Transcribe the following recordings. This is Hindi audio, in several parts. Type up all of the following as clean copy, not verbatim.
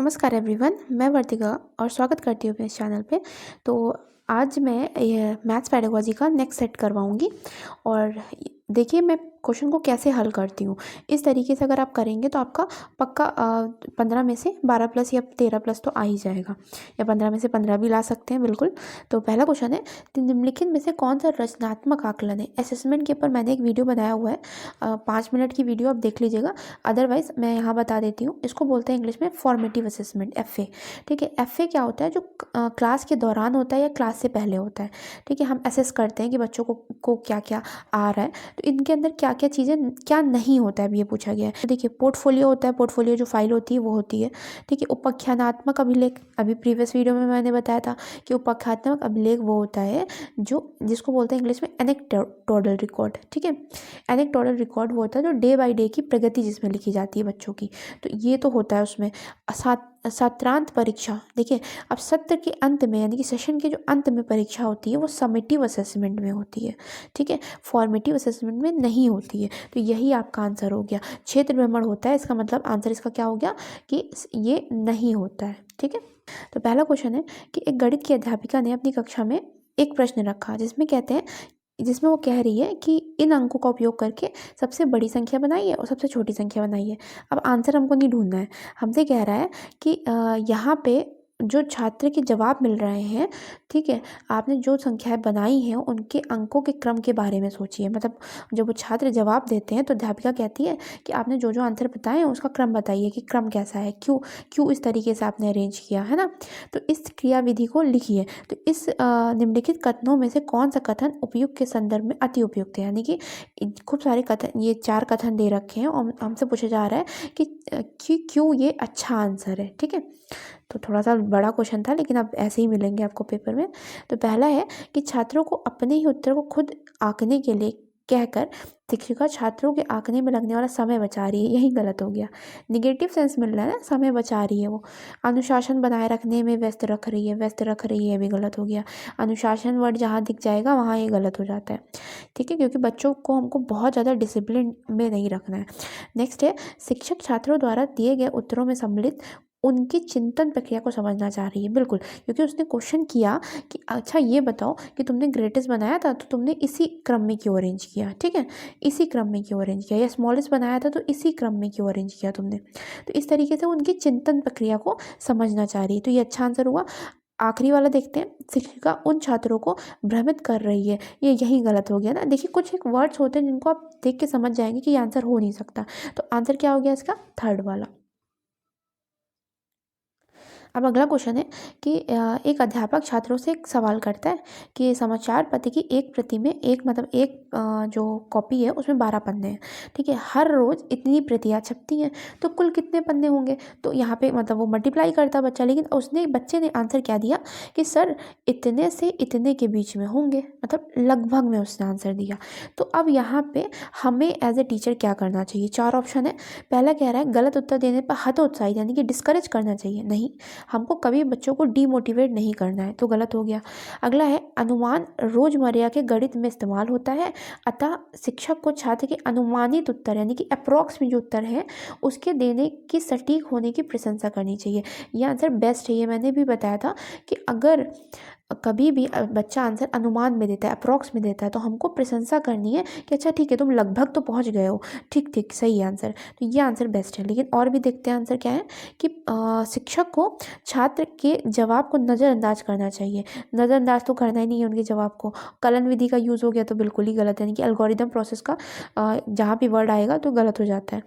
नमस्कार एवरीवन, मैं वर्तिका और स्वागत करती हूँ अपने इस चैनल पे। तो आज मैं ये मैथ्स पेडागोजी का नेक्स्ट सेट करवाऊँगी और देखिए मैं क्वेश्चन को कैसे हल करती हूँ। इस तरीके से अगर आप करेंगे तो आपका पक्का 15 में से 12 प्लस या 13 प्लस तो आ ही जाएगा, या 15 में से 15 भी ला सकते हैं बिल्कुल। तो पहला क्वेश्चन है, निम्नलिखित में से कौन सा रचनात्मक आकलन है। असेसमेंट के ऊपर मैंने एक वीडियो बनाया हुआ है, 5 मिनट की वीडियो, आप देख लीजिएगा। अदरवाइज मैं यहाँ बता देती हूँ, इसको बोलते हैं इंग्लिश में फॉर्मेटिव असेसमेंट, FA। ठीक है, FA क्या होता है? जो क्लास के दौरान होता है या क्लास से पहले होता है। ठीक है, हम असेस करते हैं कि बच्चों को क्या क्या आ रहा है, तो इनके अंदर क्या क्या चीज़ें क्या नहीं होता है, अभी ये पूछा गया है। तो देखिए, पोर्टफोलियो होता है, पोर्टफोलियो जो फाइल होती है वो होती है। ठीक है, उपाख्यानात्मक अभिलेख, अभी प्रीवियस वीडियो में मैंने बताया था कि उपाख्यानात्मक अभिलेख वो होता है जिसको बोलते हैं इंग्लिश में एनेक्डोटल रिकॉर्ड। ठीक है, एनेक्डोटल रिकॉर्ड वो होता है जो डे बाय डे की प्रगति जिसमें लिखी जाती है बच्चों की, तो ये तो होता है उसमें। सत्रांत परीक्षा, देखिए अब सत्र के अंत में यानी कि सेशन के जो अंत में परीक्षा होती है वो समेटिव असेसमेंट में होती है। ठीक है, फॉर्मेटिव असेसमेंट में नहीं होती है। तो यही आपका आंसर हो गया, क्षेत्र भ्रमण होता है, इसका मतलब आंसर इसका क्या हो गया कि ये नहीं होता है। ठीक है, तो पहला क्वेश्चन है कि एक गणित की अध्यापिका ने अपनी कक्षा में एक प्रश्न रखा जिसमें वो कह रही है कि इन अंकों का उपयोग करके सबसे बड़ी संख्या बनाइए और सबसे छोटी संख्या बनाइए। अब आंसर हमको नहीं ढूंढना है, हमसे कह रहा है कि यहाँ पे जो छात्र के जवाब मिल रहे हैं, ठीक है, आपने जो संख्याएं बनाई हैं उनके अंकों के क्रम के बारे में सोचिए। मतलब जब वो छात्र जवाब देते हैं तो अध्यापिका कहती है कि आपने जो जो आंसर बताए हैं उसका क्रम बताइए कि क्रम कैसा है, क्यों इस तरीके से आपने अरेंज किया है ना। तो इस क्रियाविधि को लिखिए। तो इस निम्नलिखित कथनों में से कौन सा कथन उपयुक्त के संदर्भ में अति उपयुक्त है, यानी कि खूब सारे कथन, ये 4 कथन दे रखे हैं और हमसे पूछा जा रहा है कि क्यों ये अच्छा आंसर है। ठीक है, तो थोड़ा सा बड़ा क्वेश्चन था लेकिन अब ऐसे ही मिलेंगे आपको पेपर में। तो पहला है कि छात्रों को अपने ही उत्तर को खुद आंकने के लिए कहकर शिक्षिका छात्रों के आंकने में लगने वाला समय बचा रही है, यही गलत हो गया। निगेटिव सेंस मिल रहा है ना, समय बचा रही है वो। अनुशासन बनाए रखने में व्यस्त रख रही है, ये भी गलत हो गया। अनुशासन वर्ड जहाँ दिख जाएगा वहाँ ये गलत हो जाता है। ठीक है, क्योंकि बच्चों को हमको बहुत ज़्यादा डिसिप्लिन में नहीं रखना है। नेक्स्ट है, शिक्षक छात्रों द्वारा दिए गए उत्तरों में सम्मिलित उनकी चिंतन प्रक्रिया को समझना चाह रही है। बिल्कुल, क्योंकि उसने क्वेश्चन किया कि अच्छा ये बताओ कि तुमने ग्रेटेस्ट बनाया था तो तुमने इसी क्रम में क्यों अरेंज किया। ठीक है, इसी क्रम में क्यों अरेंज किया, या स्मॉलेस्ट बनाया था तो इसी क्रम में क्यों अरेंज किया तुमने। तो इस तरीके से उनकी चिंतन प्रक्रिया को समझना चाह रही है, तो ये अच्छा आंसर हुआ। आखिरी वाला देखते हैं, शिक्षिका उन छात्रों को भ्रमित कर रही है, ये यही गलत हो गया ना। देखिए, कुछ एक वर्ड्स होते हैं जिनको आप देख के समझ जाएंगे कि ये आंसर हो नहीं सकता। तो आंसर क्या हो गया इसका, थर्ड वाला। अब अगला क्वेश्चन है कि एक अध्यापक छात्रों से एक सवाल करता है कि समाचार पत्र की एक प्रति में जो कॉपी है उसमें 12 पन्ने हैं। ठीक है, हर रोज इतनी प्रतियां छपती हैं, तो कुल कितने पन्ने होंगे। तो यहाँ पे मतलब वो मल्टीप्लाई करता बच्चा, लेकिन बच्चे ने आंसर क्या दिया कि सर इतने से इतने के बीच में होंगे, मतलब लगभग में उसने आंसर दिया। तो अब यहाँ पे हमें एज ए टीचर क्या करना चाहिए, 4 ऑप्शन है। पहला कह रहा है गलत उत्तर देने पर हतोत्साहित यानी कि डिस्करेज करना चाहिए, नहीं, हमको कभी बच्चों को डीमोटिवेट नहीं करना है, तो गलत हो गया। अगला है, अनुमान रोजमर्रा के गणित में इस्तेमाल होता है, अतः शिक्षक को छात्र के अनुमानित उत्तर यानी कि अप्रोक्स में जो उत्तर है उसके देने की सटीक होने की प्रशंसा करनी चाहिए। यह आंसर बेस्ट है। ये मैंने भी बताया था कि अगर कभी भी बच्चा आंसर अनुमान में देता है, अप्रोक्स में देता है, तो हमको प्रशंसा करनी है कि अच्छा ठीक है, तुम लगभग तो पहुंच गए हो, ठीक सही आंसर। तो ये आंसर बेस्ट है। लेकिन और भी देखते हैं आंसर क्या है कि शिक्षक को छात्र के जवाब को नज़रअंदाज करना चाहिए। नज़रअंदाज तो करना ही नहीं है उनके जवाब को। कलन विधि का यूज़ हो गया तो बिल्कुल ही गलत है, यानी कि एल्गोरिदम प्रोसेस का जहाँ भी वर्ड आएगा तो गलत हो जाता है।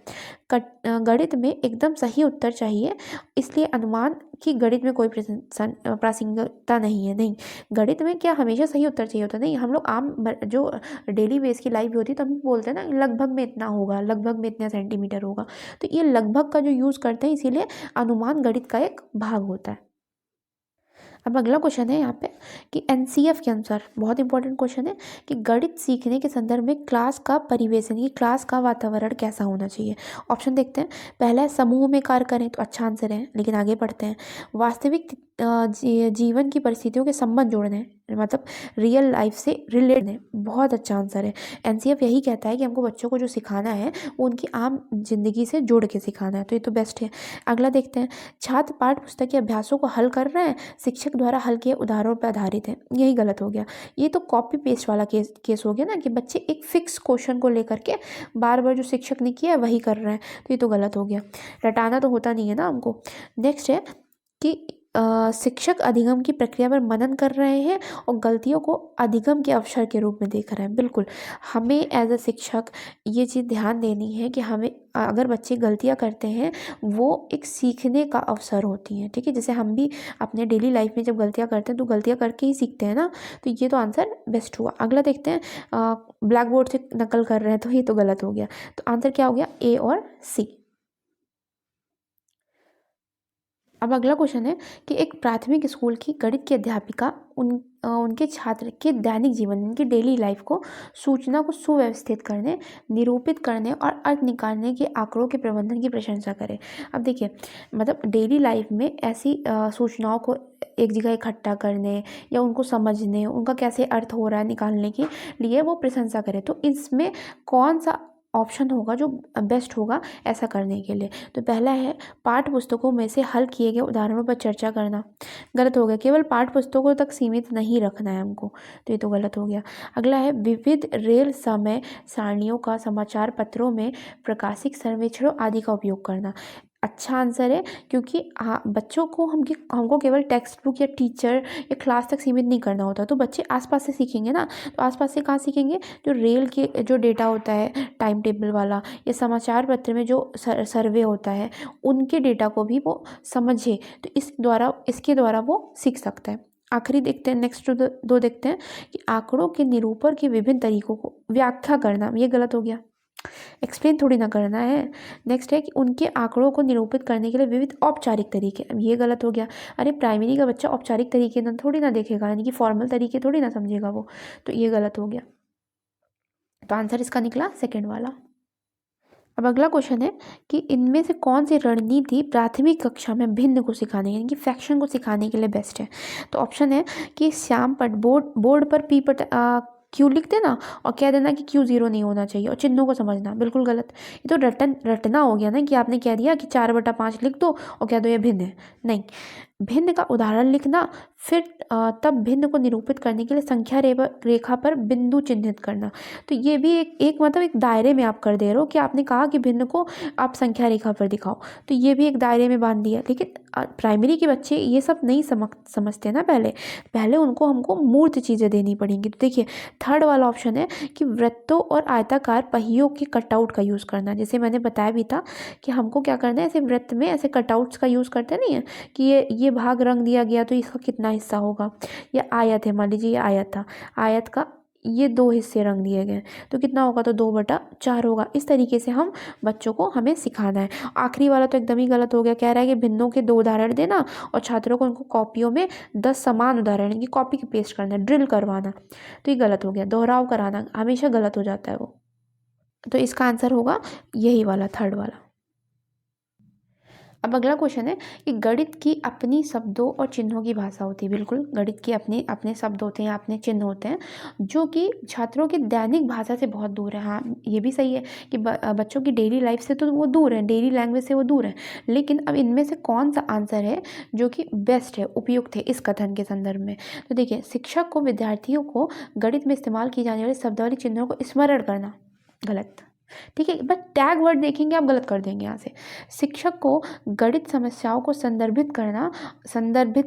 गणित में एकदम सही उत्तर चाहिए, इसलिए अनुमान कि गणित में कोई प्रासंगिकता नहीं है। नहीं, गणित में क्या हमेशा सही उत्तर चाहिए होता, नहीं। हम लोग जो डेली बेस की लाइफ होती है तो हम बोलते हैं ना लगभग में इतना होगा, लगभग में इतना सेंटीमीटर होगा। तो ये लगभग का जो यूज़ करते हैं, इसीलिए अनुमान गणित का एक भाग होता है। अब अगला क्वेश्चन है यहाँ पे कि एनसीएफ के अनुसार, बहुत इंपॉर्टेंट क्वेश्चन है कि गणित सीखने के संदर्भ में क्लास का परिवेश यानी कि क्लास का वातावरण कैसा होना चाहिए। ऑप्शन देखते हैं। पहला है समूह में कार्य करें, तो अच्छा आंसर है, लेकिन आगे बढ़ते हैं। वास्तविक जीवन की परिस्थितियों के संबंध जोड़ने हैं, मतलब रियल लाइफ से रिलेट है। बहुत अच्छा आंसर है। एनसीएफ यही कहता है कि हमको बच्चों को जो सिखाना है वो उनकी आम जिंदगी से जोड़ के सिखाना है, तो ये तो बेस्ट है। अगला देखते हैं, छात्र पाठ्य पुस्तक के अभ्यासों को हल कर रहे हैं, शिक्षक द्वारा हल किए उदाहरणों पर आधारित है। यही गलत हो गया। ये तो कॉपी पेस्ट वाला केस हो गया ना, कि बच्चे एक फिक्स क्वेश्चन को लेकर के बार बार जो शिक्षक ने किया वही कर रहे हैं, तो ये तो गलत हो गया। रटाना तो होता नहीं है ना हमको। नेक्स्ट है कि शिक्षक अधिगम की प्रक्रिया पर मनन कर रहे हैं और गलतियों को अधिगम के अवसर के रूप में देख रहे हैं। बिल्कुल, हमें एज अ शिक्षक ये चीज़ ध्यान देनी है कि हमें अगर बच्चे गलतियां करते हैं वो एक सीखने का अवसर होती हैं। ठीक है, जैसे हम भी अपने डेली लाइफ में जब गलतियां करते हैं तो गलतियां करके ही सीखते हैं ना, तो ये तो आंसर बेस्ट हुआ। अगला देखते हैं, ब्लैक बोर्ड से नकल कर रहे हैं, तो ये तो गलत हो गया। तो आंसर क्या हो गया, ए और सी। अब अगला क्वेश्चन है कि एक प्राथमिक स्कूल की गणित की अध्यापिका उनके छात्र के दैनिक जीवन, उनकी डेली लाइफ को सूचना को सुव्यवस्थित करने, निरूपित करने और अर्थ निकालने के आंकड़ों के प्रबंधन की प्रशंसा करे। अब देखिए, मतलब डेली लाइफ में ऐसी सूचनाओं को एक जगह इकट्ठा करने या उनको समझने, उनका कैसे अर्थ हो रहा है निकालने के लिए वो प्रशंसा करे, तो इसमें कौन सा ऑप्शन होगा जो बेस्ट होगा ऐसा करने के लिए? तो पहला है पाठ्य पुस्तकों में से हल किए गए उदाहरणों पर चर्चा करना। गलत हो गया। केवल पाठ्य पुस्तकों तक सीमित नहीं रखना है हमको, तो ये तो गलत हो गया। अगला है विविध रेल समय सारणियों का समाचार पत्रों में प्रकाशित सर्वेक्षणों आदि का उपयोग करना। अच्छा आंसर है, क्योंकि हाँ, बच्चों को हमको केवल टेक्स्ट बुक या टीचर या क्लास तक सीमित नहीं करना होता, तो बच्चे आसपास से सीखेंगे ना। तो आसपास से कहाँ सीखेंगे, जो रेल के जो डेटा होता है टाइम टेबल वाला, या समाचार पत्र में जो सर्वे होता है उनके डेटा को भी वो समझे, तो इसके द्वारा वो सीख सकता है। आखिरी देखते हैं, नेक्स्ट दो देखते हैं कि आंकड़ों के निरूपण के विभिन्न तरीकों को व्याख्या करना। ये गलत हो गया, एक्सप्लेन थोड़ी ना करना है। नेक्स्ट है कि उनके आंकड़ों को निरूपित करने के लिए विविध औपचारिक तरीके। अब ये गलत हो गया। अरे प्राइमरी का बच्चा औपचारिक तरीके ना थोड़ी ना देखेगा, यानी कि फॉर्मल तरीके थोड़ी ना समझेगा वो, तो ये गलत हो गया। तो आंसर इसका निकला सेकेंड वाला। अब अगला क्वेश्चन है कि इनमें से कौन सी रणनीति प्राथमिक कक्षा में भिन्न को सिखाने यानी कि फ्रैक्शन को सिखाने के लिए बेस्ट है? तो ऑप्शन है कि श्याम पट बोर्ड पर पी पट क्यू लिख देना और कह देना कि क्यू जीरो नहीं होना चाहिए और चिन्हों को समझना। बिल्कुल गलत। ये तो रटना हो गया ना, कि आपने कह दिया कि 4/5 लिख दो और कह दो ये भिन्न है। नहीं, भिन्न का उदाहरण लिखना, फिर तब भिन्न को निरूपित करने के लिए संख्या रेखा पर बिंदु चिन्हित करना। तो ये भी एक मतलब एक दायरे में आप कर दे रहे हो, कि आपने कहा कि भिन्न को आप संख्या रेखा पर दिखाओ, तो ये भी एक दायरे में बांध दिया। लेकिन प्राइमरी के बच्चे ये सब नहीं समझते ना, पहले उनको हमको मूर्त चीज़ें देनी पड़ेंगी। तो देखिए, थर्ड वाला ऑप्शन है कि वृत्तों और आयताकार पहियों के कटआउट का यूज़ करना। जैसे मैंने बताया भी था कि हमको क्या करना है, ऐसे वृत्त में ऐसे कटआउट्स का यूज़ करते नहीं है, कि ये भाग रंग दिया गया तो इसका कितना हिस्सा होगा। या आयत है, मान लीजिए ये आयत था, आयत का ये 2 हिस्से रंग दिए गए, तो कितना होगा, तो 2/4 होगा। इस तरीके से हम बच्चों को हमें सिखाना है। आखिरी वाला तो एकदम ही गलत हो गया। कह रहा है कि भिन्नों के 2 उदाहरण देना और छात्रों को उनको कॉपियों में 10 समान उदाहरण की कॉपी की पेस्ट करना, ड्रिल करवाना, तो ये गलत हो गया। दोहराव कराना हमेशा गलत हो जाता है वो। तो इसका आंसर होगा यही वाला, थर्ड वाला। अब अगला क्वेश्चन है कि गणित की अपनी शब्दों और चिन्हों की भाषा होती है। बिल्कुल, गणित के अपने अपने शब्द होते हैं, अपने चिन्ह होते हैं, जो कि छात्रों की दैनिक भाषा से बहुत दूर है। हाँ, ये भी सही है कि बच्चों की डेली लाइफ से तो वो दूर है, डेली लैंग्वेज से वो दूर है। लेकिन अब इनमें से कौन सा आंसर है जो कि बेस्ट है, उपयुक्त है इस कथन के संदर्भ में? तो देखिए, शिक्षक को विद्यार्थियों को गणित में इस्तेमाल की जाने वाले शब्दावली चिन्हों को स्मरण करना। गलत। ठीक है, बस टैग वर्ड देखेंगे आप गलत कर देंगे यहाँ से। शिक्षक को गणित समस्याओं को संदर्भित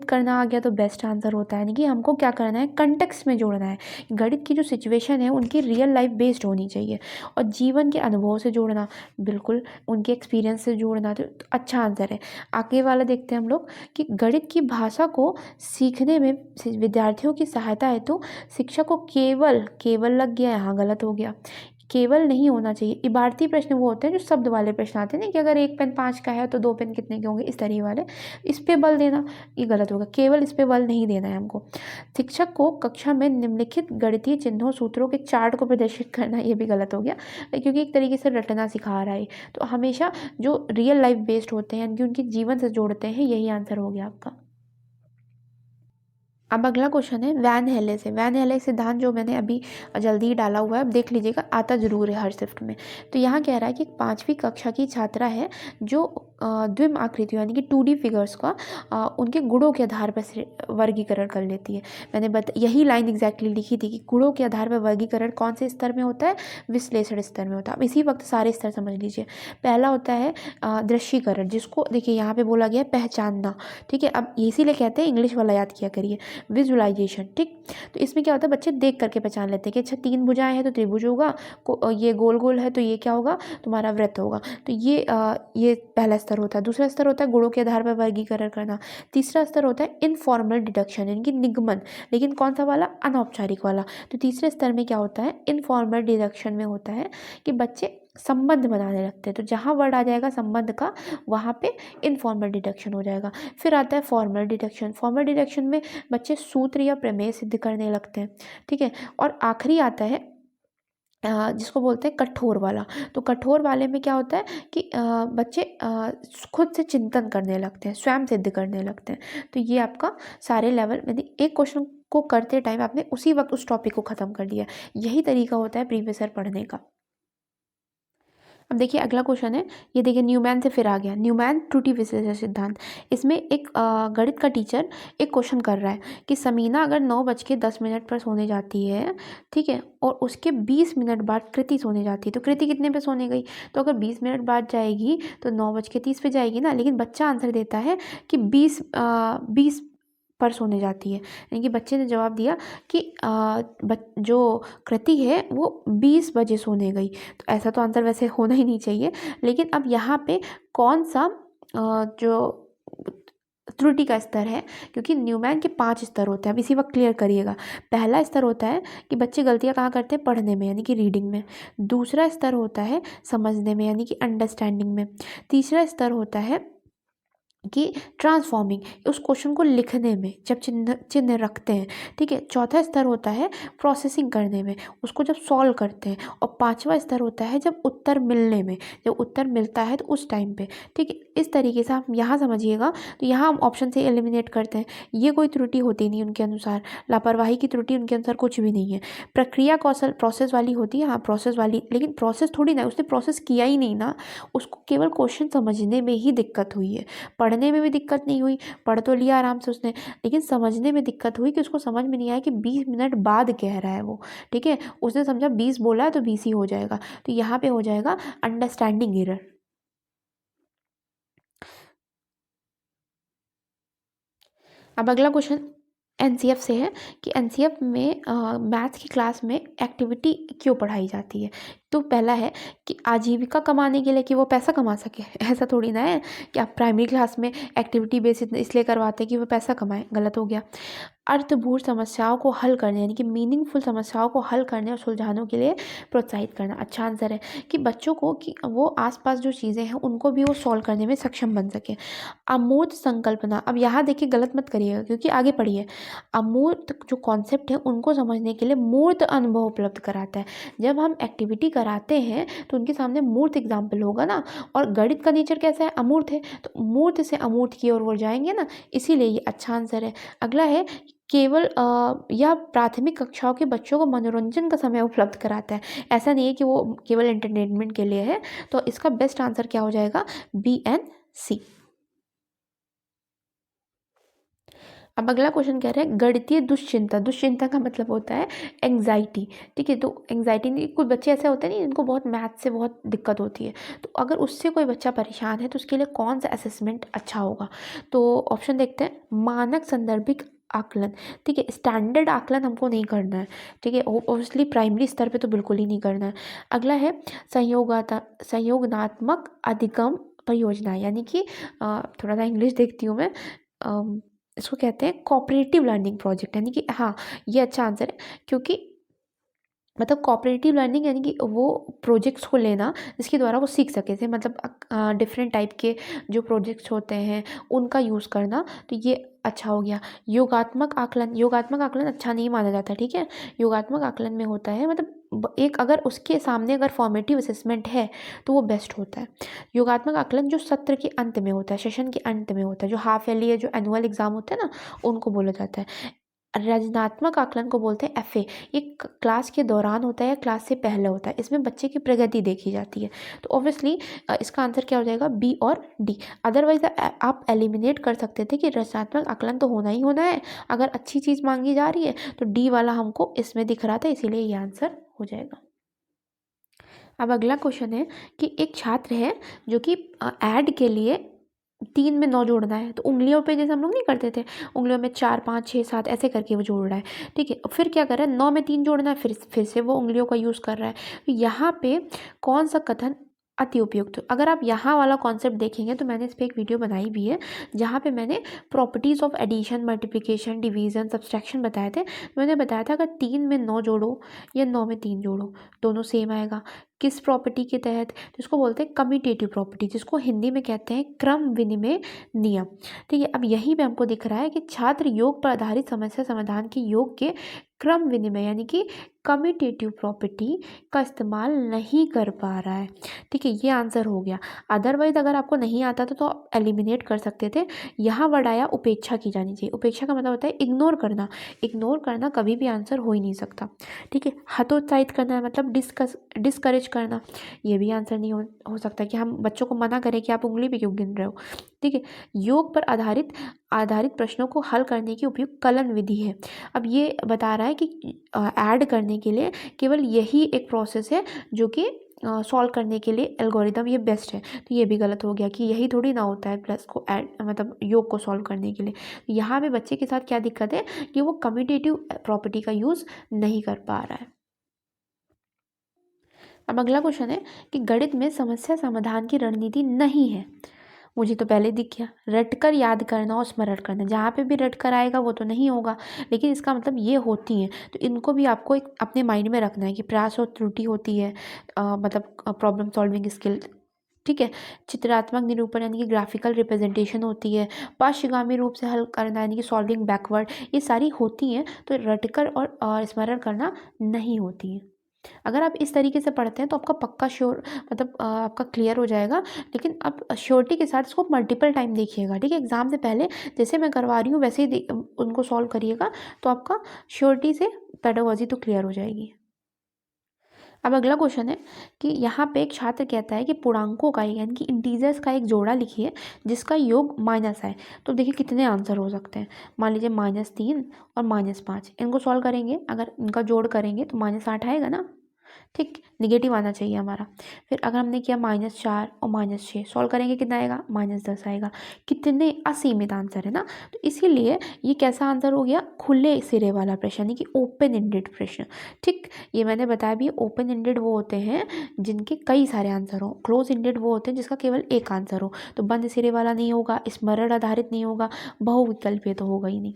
करना आ गया तो बेस्ट आंसर होता है। यानी कि हमको क्या करना है, कंटेक्स्ट में जोड़ना है। गणित की जो सिचुएशन है उनकी रियल लाइफ बेस्ड होनी चाहिए, और जीवन के अनुभव से जोड़ना, बिल्कुल उनके एक्सपीरियंस से जोड़ना, तो अच्छा आंसर है। आगे वाला देखते हैं हम लोग कि गणित की भाषा को सीखने में विद्यार्थियों की सहायता हेतु शिक्षक को केवल लग गया, यहाँ गलत हो गया। केवल नहीं होना चाहिए। इबारती प्रश्न वो होते हैं जो शब्द वाले प्रश्न आते हैं ना, कि अगर 1 पेन 5 का है तो 2 पेन कितने के होंगे, इस तरीके वाले। इस पे बल देना ये गलत होगा, केवल इस पे बल नहीं देना है हमको। शिक्षक को कक्षा में निम्नलिखित गणितीय चिन्हों सूत्रों के चार्ट को प्रदर्शित करना, ये भी गलत हो गया, क्योंकि एक तरीके से रटना सिखा रहा है। तो हमेशा जो रियल लाइफ बेस्ड होते हैं, यानी कि उनके जीवन से जोड़ते हैं, यही आंसर हो गया आपका। अब अगला क्वेश्चन है वैन हेले से। वैन हेले सिद्धांत जो मैंने अभी जल्दी ही डाला हुआ है, अब देख लीजिएगा, आता जरूर है हर शिफ्ट में। तो यहाँ कह रहा है कि 5वीं कक्षा की छात्रा है जो द्विम आकृतियों यानी कि 2D फिगर्स का उनके गुणों के आधार पर वर्गीकरण कर लेती है। मैंने यही लाइन एग्जैक्टली लिखी थी कि गुणों के आधार पर वर्गीकरण कौन से स्तर में होता है, विश्लेषण स्तर में होता है। अब इसी वक्त सारे स्तर समझ लीजिए। पहला होता है दृश्यीकरण, जिसको देखिए यहाँ पे बोला गया है पहचानना, ठीक है। अब इसीलिए कहते हैं इंग्लिश वाला याद किया करिए, विजुअलाइजेशन, ठीक। तो इसमें क्या होता है, बच्चे देख करके पहचान लेते हैं कि अच्छा 3 भुजाएं हैं तो त्रिभुज होगा, ये गोल गोल है तो ये क्या होगा, तुम्हारा वृत्त होगा। तो ये पहला स्तर होता है। दूसरा स्तर होता है गुणों के आधार पर वर्गीकरण करना। तीसरा स्तर होता है इनफॉर्मल डिडक्शन यानी कि निगमन, लेकिन कौन सा वाला, अनौपचारिक वाला। तो तीसरे स्तर में क्या होता है, इनफॉर्मल डिडक्शन में होता है कि बच्चे संबंध बनाने लगते हैं। तो जहाँ वर्ड आ जाएगा संबंध का, वहाँ पे इनफॉर्मल डिडक्शन हो जाएगा। फिर आता है फॉर्मल डिडक्शन। फॉर्मल डिडक्शन में बच्चे सूत्र या प्रमेय सिद्ध करने लगते हैं, ठीक है। और आखिरी आता है जिसको बोलते हैं कठोर वाला। तो कठोर वाले में क्या होता है कि बच्चे खुद से चिंतन करने लगते हैं, स्वयं सिद्ध करने लगते हैं। तो ये आपका सारे लेवल में एक क्वेश्चन को करते टाइम आपने उसी वक्त उस टॉपिक को ख़त्म कर दिया। यही तरीका होता है प्रीवियस ईयर पढ़ने का। अब देखिए अगला क्वेश्चन है, ये देखिए न्यूमैन से फिर आ गया, न्यूमैन त्रुटि विश्लेषण सिद्धांत। इसमें एक गणित का टीचर एक क्वेश्चन कर रहा है कि समीना अगर 9:10 पर सोने जाती है, ठीक है, और उसके 20 मिनट बाद कृति सोने जाती है, तो कृति कितने पे सोने गई, तो अगर 20 मिनट बाद जाएगी तो 9:30 पे जाएगी ना। लेकिन बच्चा आंसर देता है कि 20 पर सोने जाती है, यानी कि बच्चे ने जवाब दिया कि जो कृति है वो 20 बजे सोने गई। तो ऐसा तो आंसर वैसे होना ही नहीं चाहिए, लेकिन अब यहाँ पे कौन सा जो त्रुटि का स्तर है, क्योंकि न्यूमैन के 5 स्तर होते हैं। अब इसी वक्त क्लियर करिएगा। पहला स्तर होता है कि बच्चे गलतियाँ कहाँ करते हैं, पढ़ने में यानी कि रीडिंग में। दूसरा स्तर होता है समझने में यानी कि अंडरस्टैंडिंग में। तीसरा स्तर होता है कि ट्रांसफॉर्मिंग, उस क्वेश्चन को लिखने में जब चिन्ह चिन्ह रखते हैं, ठीक है। चौथा स्तर होता है प्रोसेसिंग करने में, उसको जब सॉल्व करते हैं। और पांचवा स्तर होता है जब उत्तर मिलने में, जब उत्तर मिलता है तो उस टाइम पे, ठीक है। इस तरीके से आप यहाँ समझिएगा। तो यहाँ हम ऑप्शन से एलिमिनेट करते हैं, ये कोई त्रुटि होती नहीं उनके अनुसार, लापरवाही की त्रुटि उनके अनुसार कुछ भी नहीं है। प्रक्रिया कौशल प्रोसेस वाली होती है, हाँ प्रोसेस वाली, लेकिन प्रोसेस थोड़ी ना, उसने प्रोसेस किया ही नहीं ना, उसको केवल क्वेश्चन समझने में ही दिक्कत हुई है। पढ़ने में भी दिक्कत नहीं हुई, पढ़ तो लिया आराम से उसने, लेकिन समझने में दिक्कत हुई कि उसको समझ में नहीं आया कि 20 मिनट बाद कह रहा है वो, ठीक है। उसने समझा 20 बोला है तो 20 ही हो जाएगा। तो यहाँ पे हो जाएगा अंडरस्टैंडिंग एरर। अब अगला क्वेश्चन एनसीएफ से है कि एनसीएफ में मैथ्स की क्लास में एक्टिविटी क्यों पढ़ाई जाती है। तो पहला है कि आजीविका कमाने के लिए, कि वो पैसा कमा सके। ऐसा थोड़ी ना है कि आप प्राइमरी क्लास में एक्टिविटी बेस्ड इसलिए करवाते हैं कि वो पैसा कमाए, गलत हो गया। अर्थपूर्ण समस्याओं को हल करने यानी कि मीनिंगफुल समस्याओं को हल करने और सुलझाने के लिए प्रोत्साहित करना, अच्छा आंसर है। कि बच्चों को कि वो आसपास जो चीज़ें हैं उनको भी वो सॉल्व करने में सक्षम बन सके। अमूर्त संकल्पना, अब यहाँ देखिए गलत मत करिएगा क्योंकि आगे पढ़िए। अमूर्त जो कॉन्सेप्ट है उनको समझने के लिए मूर्त अनुभव उपलब्ध कराता है। जब हम एक्टिविटी कराते हैं तो उनके सामने मूर्त एग्जाम्पल होगा ना, और गणित का नेचर कैसा है, अमूर्त है, तो मूर्त से अमूर्त की ओर वो जाएंगे ना, इसीलिए ये अच्छा आंसर है। अगला है केवल यह प्राथमिक कक्षाओं के बच्चों को मनोरंजन का समय उपलब्ध कराता है। ऐसा नहीं है कि वो केवल एंटरटेनमेंट के लिए है। तो इसका बेस्ट आंसर क्या हो जाएगा, बी एंड सी। अब अगला क्वेश्चन कह रहे हैं गणितीय दुश्चिंता। दुश्चिंता का मतलब होता है एंग्जाइटी, ठीक है। तो एंग्जाइटी नहीं, कुछ बच्चे ऐसे होते हैं नहीं जिनको बहुत मैथ से बहुत दिक्कत होती है, तो अगर उससे कोई बच्चा परेशान है तो उसके लिए कौन सा असेसमेंट अच्छा होगा। तो ऑप्शन देखते हैं, मानक संदर्भिक आकलन, ठीक है। स्टैंडर्ड आकलन हमको नहीं करना है, ठीक है। ओबियसली प्राइमरी स्तर पे तो बिल्कुल ही नहीं करना है। अगला है संयोगात्मक अधिगम परियोजना, यानी कि थोड़ा सा इंग्लिश देखती हूँ मैं, इसको कहते हैं कोऑपरेटिव लर्निंग प्रोजेक्ट, यानी कि हाँ ये अच्छा आंसर है। क्योंकि मतलब कोऑपरेटिव लर्निंग यानी कि वो प्रोजेक्ट्स को लेना जिसके द्वारा वो सीख सके थे, मतलब डिफरेंट टाइप के जो प्रोजेक्ट्स होते हैं उनका यूज़ करना, तो ये अच्छा हो गया। योगात्मक आकलन, योगात्मक आकलन अच्छा नहीं माना जाता, ठीक है। योगात्मक आकलन में होता है मतलब एक अगर उसके सामने अगर फॉर्मेटिव असेसमेंट है तो वो बेस्ट होता है। योगात्मक आकलन जो सत्र के अंत में होता है, सेशन के अंत में होता है, जो हाफ ईयरली या जो एनुअल एग्जाम होता है ना, उनको बोला जाता है। रचनात्मक आकलन को बोलते हैं एफए। ये क्लास के दौरान होता है या क्लास से पहले होता है। इसमें बच्चे की प्रगति देखी जाती है। तो ऑब्वियसली इसका आंसर क्या हो जाएगा, बी और डी। अदरवाइज आप एलिमिनेट कर सकते थे कि रचनात्मक आकलन तो होना ही होना है, अगर अच्छी चीज़ मांगी जा रही है तो डी वाला हमको इसमें दिख रहा था, इसीलिए ये आंसर हो जाएगा। अब अगला क्वेश्चन है कि एक छात्र है जो कि ऐड के लिए 3 में 9 जोड़ना है। तो उंगलियों पे जैसे हम लोग नहीं करते थे, उंगलियों में 4 5 6 7 ऐसे करके वो जोड़ रहा है, ठीक है। फिर क्या कर रहा है, 9 में 3 जोड़ना है, फिर से वो उंगलियों का यूज़ कर रहा है। तो यहाँ पे कौन सा कथन अति उपयुक्त? अगर आप यहाँ वाला कॉन्सेप्ट देखेंगे तो मैंने इस पर एक वीडियो बनाई भी है, जहाँ पे मैंने properties of addition, multiplication, division, subtraction बताए थे। मैंने बताया था अगर 3 में 9 जोड़ो या 9 में 3 जोड़ो, दोनों सेम आएगा। किस प्रॉपर्टी के तहत? जिसको बोलते हैं कम्यूटेटिव प्रॉपर्टी, जिसको हिंदी में कहते हैं क्रम विनिमय नियम, ठीक है। अब यहीं पे हमको दिख रहा है कि छात्र योग पर आधारित समस्या समाधान के योग के क्रम विनिमय यानी कि कम्यूटेटिव प्रॉपर्टी का इस्तेमाल नहीं कर पा रहा है, ठीक है। ये आंसर हो गया। अदरवाइज अगर आपको नहीं आता था तो आप एलिमिनेट कर सकते थे। यहाँ वर्ड आया उपेक्षा की जानी चाहिए। उपेक्षा का मतलब होता है इग्नोर करना। इग्नोर करना कभी भी आंसर हो ही नहीं सकता, ठीक है। हतोत्साहित करना मतलब डिस्करेज करना, ये भी आंसर नहीं हो सकता कि हम बच्चों को मना करें कि आप उंगली पे क्यों गिन रहे हो, ठीक है। योग पर आधारित प्रश्नों को हल करने की उपयुक्त कलन विधि है। अब ये बता रहा है कि ऐड करने के लिए केवल यही एक प्रोसेस है जो कि सॉल्व करने के लिए एल्गोरिदम ये बेस्ट है। तो ये भी गलत हो गया कि यही थोड़ी ना होता है प्लस को ऐड मतलब योग को सॉल्व करने के लिए। यहाँ पे बच्चे के साथ क्या दिक्कत है कि वो कम्यूटेटिव प्रॉपर्टी का यूज़ नहीं कर पा रहा है। अब अगला क्वेश्चन है कि गणित में समस्या समाधान की रणनीति नहीं है। मुझे तो पहले दिख गया, रटकर याद करना और स्मरण करना। जहाँ पे भी रट कर आएगा वो तो नहीं होगा, लेकिन इसका मतलब ये होती हैं, तो इनको भी आपको एक अपने माइंड में रखना है कि प्रयास और त्रुटि होती है, मतलब प्रॉब्लम सॉल्विंग स्किल, ठीक है। चित्रात्मक निरूपण यानी कि ग्राफिकल रिप्रेजेंटेशन होती है। पश्चिगामी रूप से हल करना यानी कि सॉल्विंग बैकवर्ड, ये सारी होती हैं। तो रटकर और स्मरण करना नहीं होती हैं। अगर आप इस तरीके से पढ़ते हैं तो आपका पक्का श्योर मतलब आपका क्लियर हो जाएगा। लेकिन आप श्योरिटी के साथ इसको मल्टीपल टाइम देखिएगा, ठीक है। एग्जाम से पहले जैसे मैं करवा रही हूँ वैसे ही उनको सॉल्व करिएगा, तो आपका श्योरिटी से पेडागोजी तो क्लियर हो जाएगी। अब अगला क्वेश्चन है कि यहाँ पे एक छात्र कहता है कि पूर्णांकों का यानी कि इंटीजर्स का एक जोड़ा लिखिए जिसका योग माइनस आए। तो देखिए कितने आंसर हो सकते हैं। मान लीजिए -3 और -5, इनको सॉल्व करेंगे, अगर इनका जोड़ करेंगे तो -8 आएगा ना, ठीक। निगेटिव आना चाहिए हमारा। फिर अगर हमने किया -4 और -6, सॉल्व करेंगे कितना आएगा, -10 आएगा। कितने असीमित आंसर है ना। तो इसीलिए ये कैसा आंसर हो गया, खुले सिरे वाला प्रश्न यानी कि ओपन एंडेड प्रश्न, ठीक। ये मैंने बताया भी, ओपन एंडेड वो होते हैं जिनके कई सारे आंसर हो, क्लोज एंडेड वो होते हैं जिसका केवल एक आंसर हो। तो बंद सिरे वाला नहीं होगा, स्मरण आधारित नहीं होगा, बहुविकल्पीय तो होगा ही नहीं।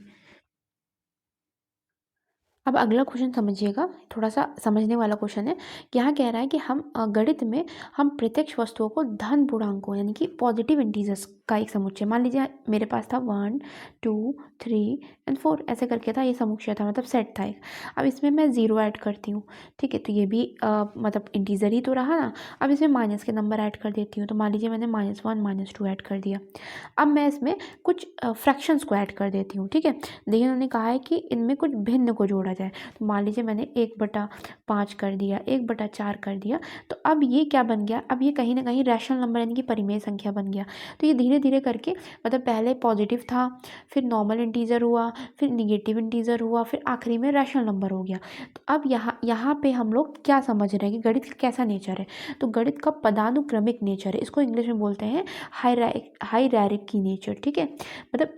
अब अगला क्वेश्चन समझिएगा, थोड़ा सा समझने वाला क्वेश्चन है। यहाँ कह रहा है कि हम गणित में हम प्रत्यक्ष वस्तुओं को धन पूर्णांकों यानी कि पॉजिटिव इंटीजर्स का एक समुच्चय, मान लीजिए मेरे पास था 1 2 3 एंड 4 ऐसे करके था, ये समुच्चय था मतलब सेट था एक। अब इसमें मैं 0 ऐड करती हूँ, ठीक है। तो ये भी मतलब इंटीजर ही तो रहा ना। अब इसमें माइनस के नंबर ऐड कर देती हूँ, तो मान लीजिए मैंने -1 -2 ऐड कर दिया। अब मैं इसमें कुछ फ्रैक्शंस को ऐड कर देती हूँ, ठीक है। देखिए उन्होंने कहा है कि इनमें कुछ भिन्न को जोड़ा जाए। तो मान लीजिए मैंने 1/5 कर दिया, 1/4 कर दिया। तो अब ये क्या बन गया, अब ये कहीं ना कहीं रैशनल नंबर यानी कि परिमेय संख्या बन गया। तो ये धीरे धीरे करके मतलब पहले पॉजिटिव था, फिर नॉर्मल इंटीजर हुआ, फिर निगेटिव इंटीजर हुआ, फिर आखिरी में रैशनल नंबर हो गया। तो अब यहाँ पे हम लोग क्या समझ रहे हैं कि गणित का कैसा नेचर है। तो गणित का पदानुक्रमिक नेचर है, इसको इंग्लिश में बोलते हैं हायरार्की नेचर, ठीक है। मतलब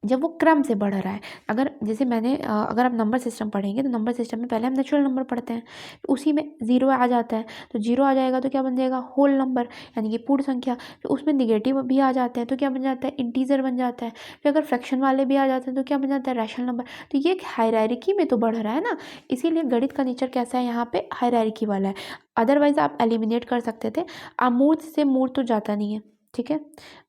जब वो क्रम से बढ़ रहा है। अगर जैसे अगर आप नंबर सिस्टम पढ़ेंगे तो नंबर सिस्टम में पहले हम नेचुरल नंबर पढ़ते हैं, उसी में 0 आ जाता है। तो 0 आ जाएगा तो क्या बन जाएगा, होल नंबर यानी कि पूर्ण संख्या। फिर उसमें निगेटिव भी आ जाते हैं तो क्या बन जाता है, इंटीजर बन जाता है। फिर अगर फ्रैक्शन वाले भी आ जाते हैं तो क्या बन जाता है, रैशनल नंबर। तो ये एक हायरार्की में तो बढ़ रहा है ना, इसीलिए गणित का नेचर कैसा है, यहाँ पे हायरार्की वाला है। अदरवाइज आप एलिमिनेट कर सकते थे। अमूर्त से मूर्त तो जाता नहीं है, ठीक है।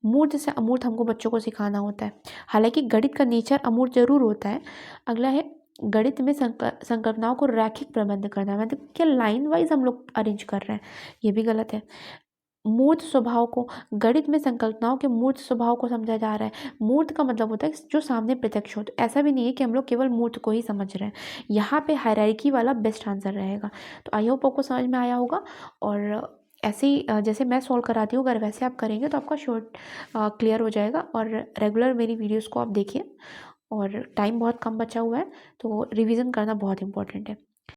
मूर्त से अमूर्त हमको बच्चों को सिखाना होता है। हालांकि गणित का नेचर अमूर्त जरूर होता है। अगला है गणित में संकल्पनाओं को रैखिक प्रबंध करना, मतलब क्या लाइन वाइज हम लोग अरेंज कर रहे हैं, ये भी गलत है। मूर्त स्वभाव को, गणित में संकल्पनाओं के मूर्त स्वभाव को समझा जा रहा है। मूर्त का मतलब होता है जो सामने प्रत्यक्ष हो। तो ऐसा भी नहीं है कि हम लोग केवल मूर्त को ही समझ रहे हैं। यहाँ पे हायरार्की वाला बेस्ट आंसर रहेगा। तो आई होप आपको समझ में आया होगा। और ऐसे ही जैसे मैं सॉल्व कराती हूँ, अगर वैसे आप करेंगे तो आपका शॉर्ट क्लियर हो जाएगा। और रेगुलर मेरी वीडियोज़ को आप देखिए। और टाइम बहुत कम बचा हुआ है, तो रिवीजन करना बहुत इंपॉर्टेंट है।